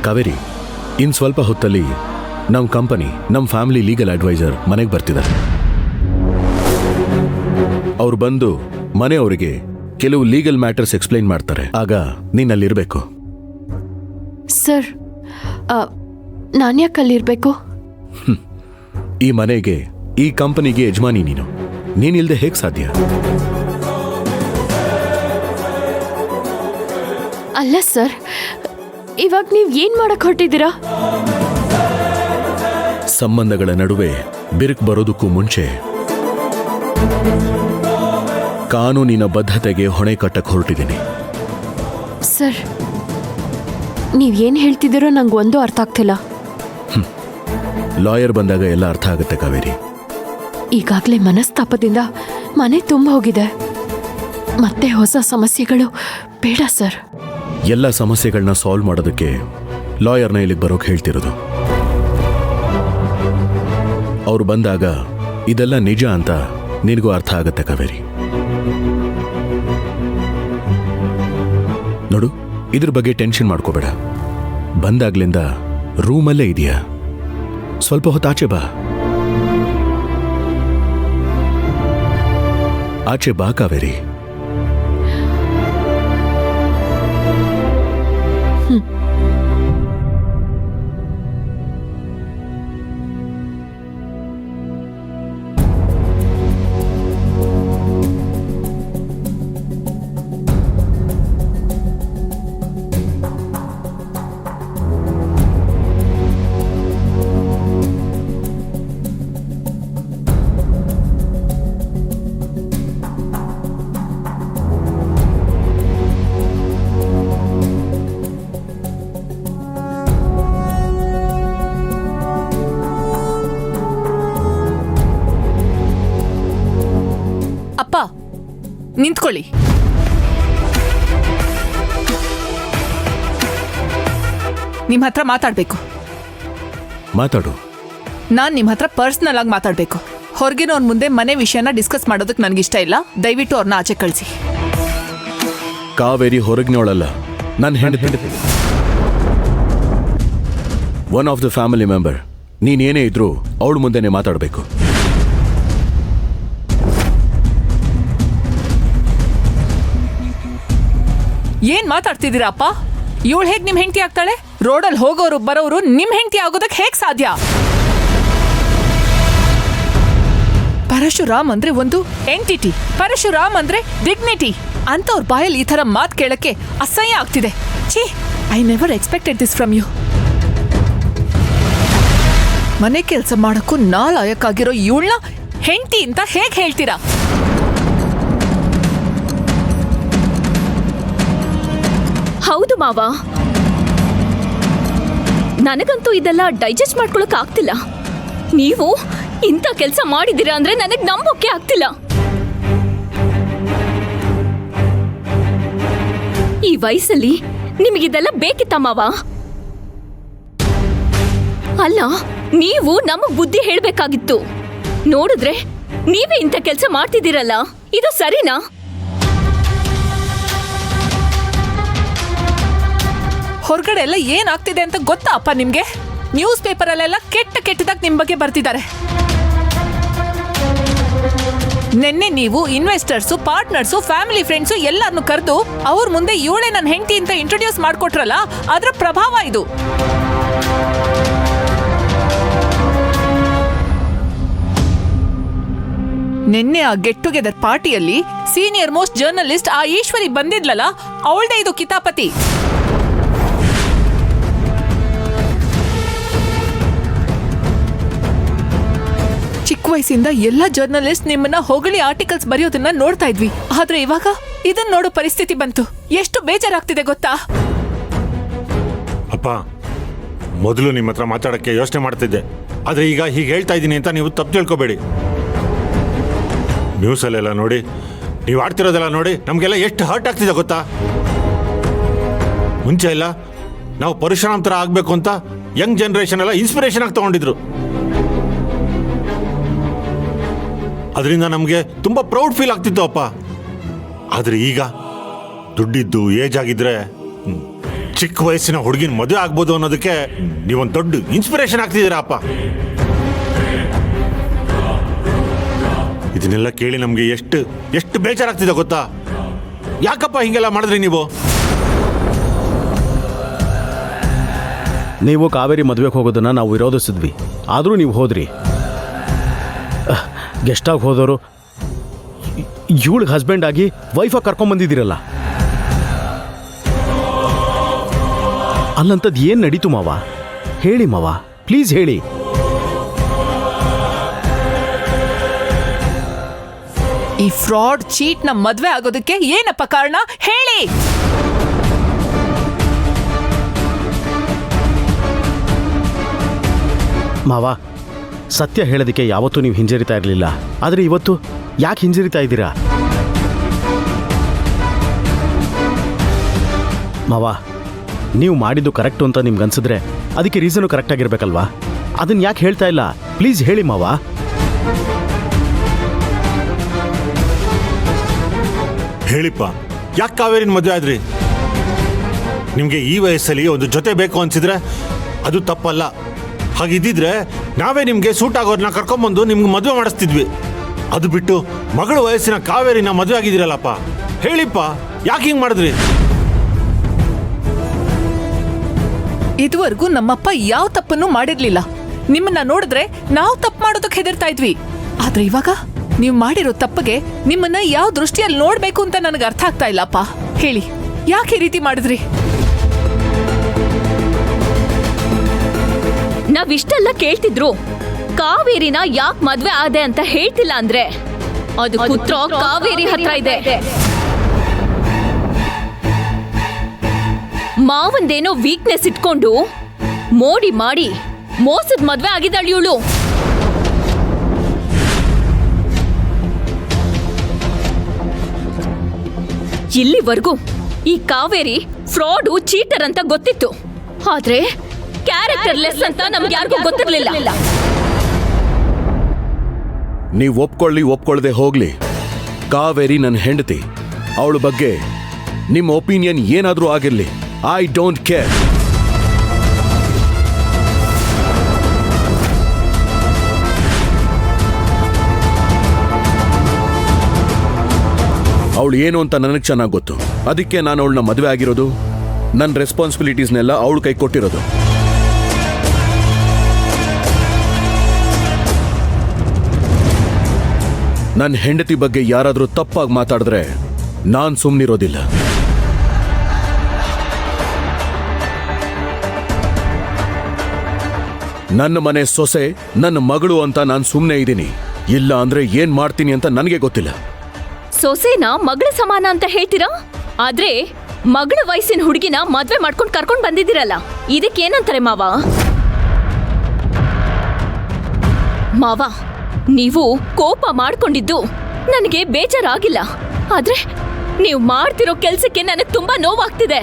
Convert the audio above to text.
ಕಾವೇರಿ, ಇನ್ನು ಸ್ವಲ್ಪ ಹೊತ್ತಲ್ಲಿ ನಮ್ಮ ಕಂಪನಿ, ನಮ್ಮ ಫ್ಯಾಮಿಲಿ ಲೀಗಲ್ ಅಡ್ವೈಸರ್ ಮನೆಗೆ ಬರ್ತಿದ್ದಾರೆ. ಅವ್ರು ಬಂದು ಮನೆಯವರಿಗೆ ಕೆಲವು ಲೀಗಲ್ ಮ್ಯಾಟರ್ಸ್ ಎಕ್ಸ್ಪ್ಲೈನ್ ಮಾಡ್ತಾರೆ. ಆಗ ನೀನಲ್ಲಿರಬೇಕು. ಸರ್, ನಾನ್ಯಾಕೆ ಅಲ್ಲಿರ್ಬೇಕು? ಈ ಮನೆಗೆ, ಈ ಕಂಪನಿಗೆ ಯಜಮಾನಿ ನೀನಿಲ್ದೆ ಹೇಗೆ ಸಾಧ್ಯ? ಅಲ್ಲ ಸರ್, ಇವಾಗ ನೀವು ಏನ್ ಮಾಡಕ್ ಹೊರಟಿದ್ದೀರಾ? ಸಂಬಂಧಗಳ ನಡುವೆ ಬಿರುಕು ಬರೋದಕ್ಕೂ ಮುಂಚೆ ಕಾನೂನಿನ ಬದ್ಧತೆಗೆ ಹೊಣೆ ಕಟ್ಟಕ್ಕೆ ಹೊರಟಿದ್ದೀನಿ. ಸರ್, ನೀವೇನ್ ಹೇಳ್ತಿದ್ದೀರೋ ನಂಗೆ ಒಂದು ಅರ್ಥ ಆಗ್ತಿಲ್ಲ. ಲಾಯರ್ ಬಂದಾಗ ಎಲ್ಲ ಅರ್ಥ ಆಗುತ್ತೆ ಕಾವೇರಿ. ಈಗಾಗಲೇ ಮನಸ್ತಾಪದಿಂದ ಮನೆ ತುಂಬ ಹೋಗಿದೆ. ಮತ್ತೆ ಹೊಸ ಸಮಸ್ಯೆಗಳು ಬೇಡ ಸರ್. ಎಲ್ಲ ಸಮಸ್ಯೆಗಳನ್ನ ಸಾಲ್ವ್ ಮಾಡೋದಕ್ಕೆ ಲಾಯರ್ನ ಇಲ್ಲಿಗೆ ಬರೋಕೆ ಹೇಳ್ತಿರೋದು. ಅವ್ರು ಬಂದಾಗ ಇದೆಲ್ಲ ನಿಜ ಅಂತ ನಿನಗೂ ಅರ್ಥ ಆಗುತ್ತೆ ಕಾವೇರಿ. ನೋಡು, ಇದ್ರ ಬಗ್ಗೆ ಟೆನ್ಷನ್ ಮಾಡ್ಕೋಬೇಡ. ಬಂದಾಗ್ಲಿಂದ ರೂಮಲ್ಲೇ ಇದೆಯಾ? ಸ್ವಲ್ಪ ಹೊತ್ತು ಆಚೆ ಬಾ. ಆಚೆ ಬಾ ಕಾವೇರಿ. ಅಪ್ಪ, ನಿಂತ್ಕೊಳ್ಳಿ. ನಿಮ್ಮ ಹತ್ರ ಮಾತಾಡ್ಬೇಕು. ಮಾತಾಡು. ನಾನ್ ನಿಮ್ಮ ಹತ್ರ ಪರ್ಸನಲ್ ಆಗಿ ಮಾತಾಡ್ಬೇಕು. ಹೊರಗಿನವ್ರ ಮುಂದೆ ಮನೆ ವಿಷಯನ ಡಿಸ್ಕಸ್ ಮಾಡೋದಕ್ಕೆ ನನಗಿಷ್ಟ ಇಲ್ಲ. ದಯವಿಟ್ಟು ಅವ್ರನ್ನ ಆಚೆ ಕಳಿಸಿ. ಕಾವೇರಿ ಹೊರಗಿನೋಳಲ್ಲ, ನನ್ನ ಹೆಂಡತಿ. One of the family member. ನೀನೇನೇ ಇದ್ರೂ ಅವಳ ಮುಂದೆನೆ ಮಾತಾಡಬೇಕು. ಏನ್ ಮಾತಾಡ್ತಿದ್ದೀರಾ ಅಪ್ಪ? ಇವಳು ಹೇಗ್ ನಿಮ್ ಹೆಂಡತಿ ಆಗ್ತಾಳೆ? ರೋಡಲ್ಲಿ ಹೋಗೋರು ಬರೋರು ನಿಮ್ ಹೆಂಡತಿ ಆಗೋದಕ್ಕೆ ಹೇಗ್ ಸಾಧ್ಯ? ಪರಶುರಾಮ್ ಅಂದ್ರೆ ಒಂದು ಎಂಟಿಟಿ, ಪರಶುರಾಮ್ ಅಂದ್ರೆ ಡಿಗ್ನಿಟಿ. ಅಂತವ್ರ ಬಾಯಲ್ಲಿ ಈ ತರ ಮಾತು ಕೇಳಕ್ಕೆ ಅಸಹ್ಯ ಆಗ್ತಿದೆ. ಛೀ, I never expected this from you. ಮನೆ ಕೆಲಸ ಮಾಡಕ್ಕೂ ನಾಲಾಯಕ್ಕಾಗಿರೋ ಇವಳನ್ನ ಹೆಂಡತಿ ಅಂತ ಹೇಗ್ ಹೇಳ್ತೀರಾ? ಹೌದು ಮಾವ, ನನಗಂತೂ ಇದೆಲ್ಲ ಡೈಜೆಸ್ಟ್ ಮಾಡ್ಕೊಳಕ್ ಆಗ್ತಿಲ್ಲ. ನೀವು ಇಂಥ ಕೆಲಸ ಮಾಡಿದ್ದೀರಾ ಅಂದ್ರೆ ನನಗ್ ನಂಬೋಕೆ ಆಗ್ತಿಲ್ಲ. ಈ ವಯಸ್ಸಲ್ಲಿ ನಿಮಗಿದೆಲ್ಲ ಬೇಕಿತ್ತ ಮಾವ? ಅಲ್ಲ, ನೀವು ನಮಗ್ ಬುದ್ಧಿ ಹೇಳ್ಬೇಕಾಗಿತ್ತು. ನೋಡಿದ್ರೆ ನೀವೇ ಇಂಥ ಕೆಲಸ ಮಾಡ್ತಿದ್ದೀರಲ್ಲ, ಇದು ಸರಿನಾ? ಹೊರಗಡೆ ಎಲ್ಲ ಏನಾಗ್ತಿದೆ ಅಂತ ಗೊತ್ತಾ ಅಪ್ಪ ನಿಮ್ಗೆ? ನ್ಯೂಸ್ ಪೇಪರಲ್ಲೆಲ್ಲ ಕೆಟ್ಟದಾಗ ನಿಮ್ ಬಗ್ಗೆ ಬರ್ತಿದ್ದಾರೆ. ನಿನ್ನೆ ನೀವು ಇನ್ವೆಸ್ಟರ್ಸು, ಪಾರ್ಟ್ನರ್ಸು, ಫ್ಯಾಮಿಲಿ ಫ್ರೆಂಡ್ಸು ಎಲ್ಲರನ್ನು ಕರೆದು ಅವ್ರ ಮುಂದೆ ಇವಳೇ ನನ್ನ ಹೆಂಡತಿ ಅಂತ ಇಂಟ್ರೊಡ್ಯೂಸ್ ಮಾಡ್ಕೊಟ್ರಲ್ಲ, ಅದರ ಪ್ರಭಾವ ಇದು. ನಿನ್ನೆ ಆ ಗೆಟ್ ಟುಗೆದರ್ ಪಾರ್ಟಿಯಲ್ಲಿ ಸೀನಿಯರ್ ಮೋಸ್ಟ್ ಜರ್ನಲಿಸ್ಟ್ ಆ ಈಶ್ವರಿ ಬಂದಿದ್ಲಲ್ಲ, ಅವಳದೇ ಇದು ಕಿತಾಪತಿ. ಚಿಕ್ಕ ವಯಸ್ಸಿಂದ ಎಲ್ಲ ಜರ್ನಲಿಸ್ಟ್ ನಿಮ್ಮನ್ನ ಹೊಗಳಿ ಆರ್ಟಿಕಲ್ಸ್ ಬರೆಯೋದನ್ನ ನೋಡ್ತಾ ಇದ್ವಿ. ಆದ್ರೆ ಇವಾಗ ಇದನ್ನ ನೋಡೋ ಪರಿಸ್ಥಿತಿ ಬಂತು. ಎಷ್ಟು ಬೇಜಾರಾಗ್ತಿದೆ ಗೊತ್ತಾ? ಅಪ್ಪ, ಮೊದಲು ನಿಮ್ಮ ಹತ್ರ ಮಾತಾಡಕ್ಕೆ ಯೋಚನೆ ಮಾಡ್ತಿದ್ದೆ. ಆದ್ರೆ ಈಗ ಹೀಗೆ ಹೇಳ್ತಾ ಇದ್ದೀನಿ ಅಂತ ನೀವು ತಪ್ಪು ತಿಳ್ಕೊಬೇಡಿ. ನ್ಯೂಸಲ್ಲೆಲ್ಲ ನೋಡಿ, ನೀವು ಆಡ್ತಿರೋದೆಲ್ಲ ನೋಡಿ ನಮಗೆಲ್ಲ ಎಷ್ಟು ಹರ್ಟ್ ಆಗ್ತಿದೆ ಗೊತ್ತಾ? ಮುಂಚೆ ಎಲ್ಲ ನಾವು ಪರಶುರಾಮ್ ಥರ ಆಗಬೇಕು ಅಂತ ಯಂಗ್ ಜನರೇಷನ್ ಎಲ್ಲ ಇನ್ಸ್ಪಿರೇಷನ್ ಆಗಿ ತಗೊಂಡಿದ್ರು. ಅದರಿಂದ ನಮಗೆ ತುಂಬ ಪ್ರೌಡ್ ಫೀಲ್ ಆಗ್ತಿತ್ತು ಅಪ್ಪ. ಆದರೆ ಈಗ ದುಡ್ಡಿದ್ದು ಏಜ್ ಆಗಿದ್ರೆ ಚಿಕ್ಕ ವಯಸ್ಸಿನ ಹುಡುಗಿನ ಮದುವೆ ಆಗ್ಬೋದು ಅನ್ನೋದಕ್ಕೆ ನೀವೊಂದು ದೊಡ್ಡ ಇನ್ಸ್ಪಿರೇಷನ್ ಆಗ್ತಿದ್ದೀರಾ ಅಪ್ಪ. ಇದನ್ನೆಲ್ಲ ಕೇಳಿ ನಮ್ಗೆ ಎಷ್ಟು ಎಷ್ಟು ಬೇಜಾರಾಗ್ತಿದೆ ಗೊತ್ತಾ? ಯಾಕಪ್ಪ ಹಿಂಗೆಲ್ಲ ಮಾಡಿದ್ರಿ ನೀವು? ನೀವು ಕಾವೇರಿ ಮದುವೆಗೆ ಹೋಗೋದನ್ನು ನಾವು ವಿರೋಧಿಸಿದ್ವಿ, ಆದರೂ ನೀವು ಹೋದ್ರಿ. ಗೆಸ್ಟಾಗಿ ಹೋದವರು ಇವಳಿಗೆ ಹಸ್ಬೆಂಡ್ ಆಗಿ ವೈಫಾಗಿ ಕರ್ಕೊಂಬಂದಿದ್ದೀರಲ್ಲ. ಅಲ್ಲಂಥದ್ದು ಏನು ನಡೀತು ಮಾವ? ಹೇಳಿ ಮಾವ, ಪ್ಲೀಸ್ ಹೇಳಿ. ಈ ಫ್ರಾಡ್ ಚೀಟ್ ನ ಮದ್ವೆ ಆಗೋದಕ್ಕೆ ಏನಪ್ಪ ಕಾರಣ ಹೇಳಿ. ಮಾವ, ಸತ್ಯ ಹೇಳೋದಕ್ಕೆ ಯಾವತ್ತೂ ನೀವು ಹಿಂಜರಿತಾ ಇರಲಿಲ್ಲ, ಆದರೆ ಇವತ್ತು ಯಾಕೆ ಹಿಂಜರಿತಾ ಇದ್ದೀರಾ? ಮಾವ, ನೀವು ಮಾಡಿದ್ದು ಕರೆಕ್ಟು ಅಂತ ನಿಮ್ಗೆ ಅನ್ಸಿದ್ರೆ ಅದಕ್ಕೆ ರೀಸನು ಕರೆಕ್ಟಾಗಿರ್ಬೇಕಲ್ವಾ? ಅದನ್ನು ಯಾಕೆ ಹೇಳ್ತಾ ಇಲ್ಲ? ಪ್ಲೀಸ್ ಹೇಳಿ ಮಾವ. ಹೇಳಿಪ್ಪ, ಯಾಕೆ ಕಾವೇರಿನ ಮದುವೆ ಆದ್ರಿ? ನಿಮ್ಗೆ ಈ ವಯಸ್ಸಲ್ಲಿ ಒಂದು ಜೊತೆ ಬೇಕು ಅನ್ಸಿದ್ರೆ ಅದು ತಪ್ಪಲ್ಲ. ಹಾಗಿದ್ದಿದ್ರೆ ನಾವೇ ನಿಮ್ಗೆ ಸೂಟ್ ಆಗೋರ್ನ ಕರ್ಕೊಂಬಂದು ನಿಮ್ಗೆ ಮದುವೆ ಮಾಡಿಸ್ತಿದ್ವಿ. ಅದು ಬಿಟ್ಟು ಮಗಳ ವಯಸ್ಸಿನ ಕಾವೇರಿನ ಮದುವೆ ಆಗಿದ್ದೀರಲ್ಲಪ್ಪ. ಹೇಳಿಪ್ಪ, ಯಾಕೆ ಹಿಂಗೆ ಮಾಡಿದ್ರಿ? ಇದುವರೆಗೂ ನಮ್ಮಪ್ಪ ಯಾವ ತಪ್ಪನ್ನು ಮಾಡಿರ್ಲಿಲ್ಲ. ನಿಮ್ಮನ್ನ ನೋಡಿದ್ರೆ ನಾವು ತಪ್ಪು ಮಾಡೋದಕ್ಕೆ ಹೆದರ್ತಾ ಇದ್ವಿ. ಆದ್ರೆ ಇವಾಗ ನೀವು ಮಾಡಿರೋ ತಪ್ಪಿಗೆ ನಿಮ್ಮನ್ನ ಯಾವ ದೃಷ್ಟಿಯಲ್ಲಿ ನೋಡ್ಬೇಕು ಅಂತ ನನಗೆ ಅರ್ಥ ಆಗ್ತಾ ಇಲ್ಲಪ್ಪ. ಹೇಳಿ, ಯಾಕೆ ಈ ರೀತಿ ಮಾಡಿದ್ರಿ? ನಾವಿಷ್ಟೆಲ್ಲ ಕೇಳ್ತಿದ್ರು, ಕಾವೇರಿನ ಯಾಕೆ ಮದ್ವೆ ಆದೆ ಅಂತ ಹೇಳ್ತಿಲ್ಲ ಅಂದ್ರೆ ಅದು ಪುತ್ರ ಕಾವೇರಿ ಹತ್ರ ಇದೆ. ಮಾವಂದೇನೋ ವೀಕ್ನೆಸ್ ಇಟ್ಕೊಂಡು ಮೋಡಿ ಮಾಡಿ ಮೋಸದ ಮದ್ವೆ ಆಗಿದ್ದಾಳೆ ಇವಳು. ಇಲ್ಲಿವರೆಗೂ ಈ ಕಾವೇರಿ ಫ್ರಾಡು, ಚೀಟರ್ ಅಂತ ಗೊತ್ತಿತ್ತು, ಆದ್ರೆ ಕ್ಯಾರೆಕ್ಟರ್ಲೆಸ್ ಅಂತ ನಮ್ಗೆ ಯಾರಿಗೂ ಗೊತ್ತಿರಲಿಲ್ಲ. ನೀವು ಒಪ್ಕೊಳ್ಳದೆ ಹೋಗ್ಲಿ, ಕಾವೇರಿ ನನ್ನ ಹೆಂಡತಿ. ಅವಳ ಬಗ್ಗೆ ನಿಮ್ಮ ಒಪಿನಿಯನ್ ಏನಾದರೂ ಆಗಿರಲಿ, ಐ ಡೋಂಟ್ ಕೇರ್. ಅವಳು ಏನು ಅಂತ ನನಗೆ ಚೆನ್ನಾಗಿ ಗೊತ್ತು. ಅದಕ್ಕೆ ನಾನು ಅವಳನ್ನ ಮದುವೆ ಆಗಿರೋದು, ನನ್ನ ರೆಸ್ಪಾನ್ಸಿಬಿಲಿಟೀಸ್ನೆಲ್ಲ ಅವಳು ಕೈ ಕೊಟ್ಟಿರೋದು. ನನ್ನ ಹೆಂಡತಿ ಬಗ್ಗೆ ಯಾರಾದರೂ ತಪ್ಪಾಗಿ ಮಾತಾಡಿದ್ರೆ ನಾನು ಸುಮ್ಮನಿರೋದಿಲ್ಲ. ನನ್ನ ಮನೆ ಸೊಸೆ, ನನ್ನ ಮಗಳು ಅಂತ ನಾನು ಸುಮ್ಮನೆ ಇದ್ದೀನಿ. ಇಲ್ಲ ಅಂದ್ರೆ ಏನ್ ಮಾಡ್ತೀನಿ ಅಂತ ನನಗೆ ಗೊತ್ತಿಲ್ಲ. ಸೊಸೆನ ಮಗಳ ಸಮಾನ ಅಂತ ಹೇಳ್ತೀರಾ, ಆದ್ರೆ ಮಗಳ ವಯಸ್ಸಿನ ಹುಡುಗಿನ ಮದ್ವೆ ಮಾಡ್ಕೊಂಡು ಕರ್ಕೊಂಡು ಬಂದಿದ್ದೀರಲ್ಲ, ಇದಕ್ಕೇನಂತಾರೆ ಮಾವ? ಮಾವ, ನೀವು ಕೋಪ ಮಾಡ್ಕೊಂಡಿದ್ದು ನನಗೆ ಬೇಜಾರಾಗಿಲ್ಲ, ಆದ್ರೆ ನೀವು ಮಾಡ್ತಿರೋ ಕೆಲ್ಸಕ್ಕೆ ನನಗೆ ತುಂಬಾ ನೋವಾಗ್ತಿದೆ.